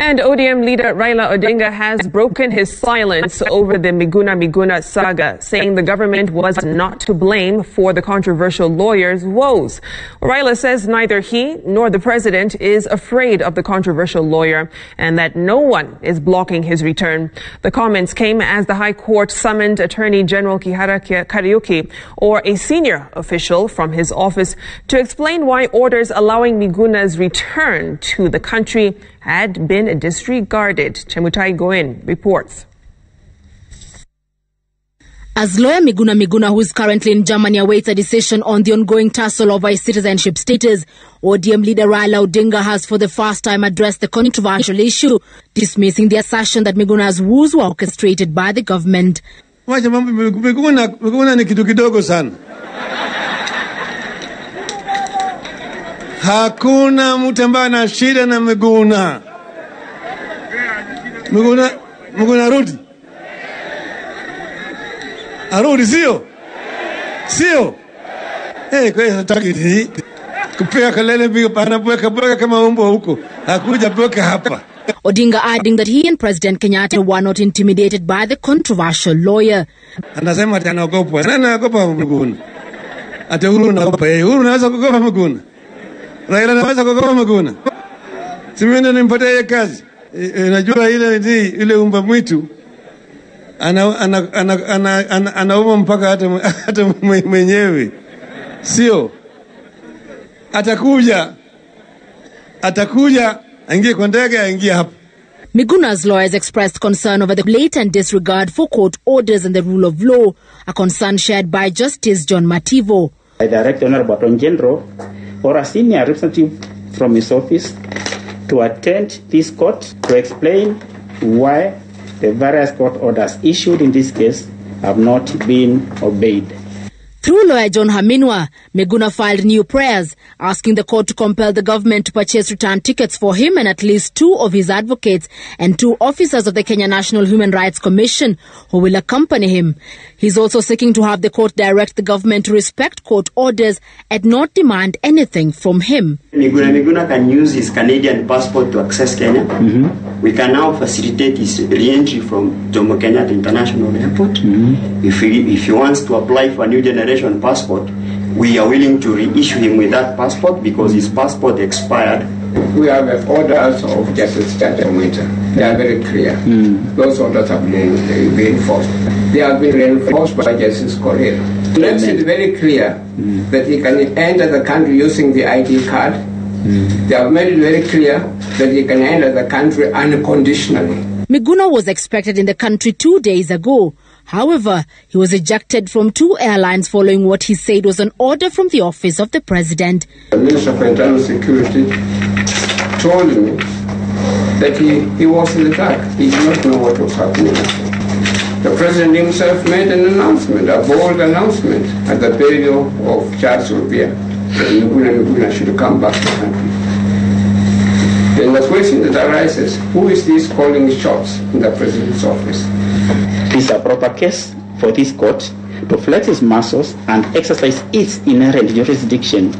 And ODM leader Raila Odinga has broken his silence over the Miguna Miguna saga, saying the government was not to blame for the controversial lawyer's woes. Raila says neither he nor the president is afraid of the controversial lawyer and that no one is blocking his return. The comments came as the High Court summoned Attorney General Kariuki, or a senior official from his office, to explain why orders allowing Miguna's return to the country had been disregarded. Chemutai Goin reports. As lawyer Miguna Miguna, who is currently in Germany, awaits a decision on the ongoing tussle over his citizenship status, ODM leader Raila Odinga has for the first time addressed the controversial issue, dismissing the assertion that Miguna's woes were orchestrated by the government. Miguna ni kitu kidogo sana. Hakuna mtu ambaye ana shida na Miguna. Miguna rudi. Arudi sio? Sio? Kwa hiyo hataki kupea kelele bila anapoweka kama umbo huko. Hakuja peka hapa. Odinga adding that he and President Kenyatta were not intimidated by the controversial lawyer. Anasema ati anaogopa. Nani anaogopa Miguna? Ati Uhuru anaogopa yeye. Uhuru anaweza kuogopa Miguna. Raila anaweza kuogopa Miguna. Simende nimpatie yeye kazi. Najua ile umba mwitu anauma mpaka hata mwenyewe. Sio? Atakuja aingie kwa ndege aingie hapa. Miguna's lawyers expressed concern over the blatant disregard for court orders and the rule of law, a concern shared by Justice John Mativo. I direct Honorable Attorney General or a senior representative from his office to attend this court to explain why the various court orders issued in this case have not been obeyed. Through lawyer John Haminwa, Miguna filed new prayers, asking the court to compel the government to purchase return tickets for him and at least 2 of his advocates and 2 officers of the Kenya National Human Rights Commission who will accompany him. He's also seeking to have the court direct the government to respect court orders and not demand anything from him. Miguna can use his Canadian passport to access Kenya. We can now facilitate his re-entry from Jomo Kenyatta International Airport. If he wants to apply for a new generation passport, we are willing to reissue him with that passport because his passport expired. We have orders of Justice Kenyatta. They are very clear. Those orders have been reinforced. They have been reinforced by Justice Korea. It makes it very clear that he can enter the country using the ID card. They have made it very clear that he can enter the country unconditionally. Miguna was expected in the country 2 days ago. However, he was ejected from 2 airlines following what he said was an order from the office of the president. The Minister of Internal Security told me that he was in the dark. He did not know what was happening. The president himself made an announcement, a bold announcement, at the burial of Charles Rubia, that Miguna should come back to the country. Then the question that arises, who is this calling shots in the president's office? This is a proper case for this court to flex its muscles and exercise its inherent jurisdiction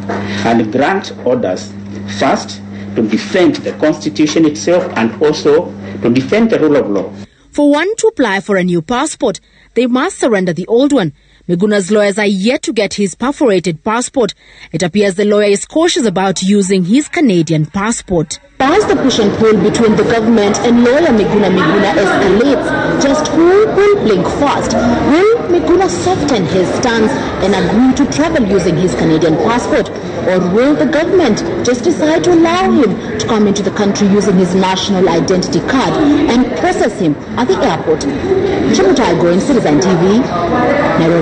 and grant orders, first, to defend the Constitution itself and also to defend the rule of law. For one to apply for a new passport, they must surrender the old one. Miguna's lawyers are yet to get his perforated passport. It appears the lawyer is cautious about using his Canadian passport. As the push and pull between the government and lawyer Miguna Miguna escalates, just who will blink first? Will Miguna soften his stance and agree to travel using his Canadian passport? Or will the government just decide to allow him to come into the country using his national identity card and process him at the airport? Chemutai Goin, Citizen TV, Nairobi.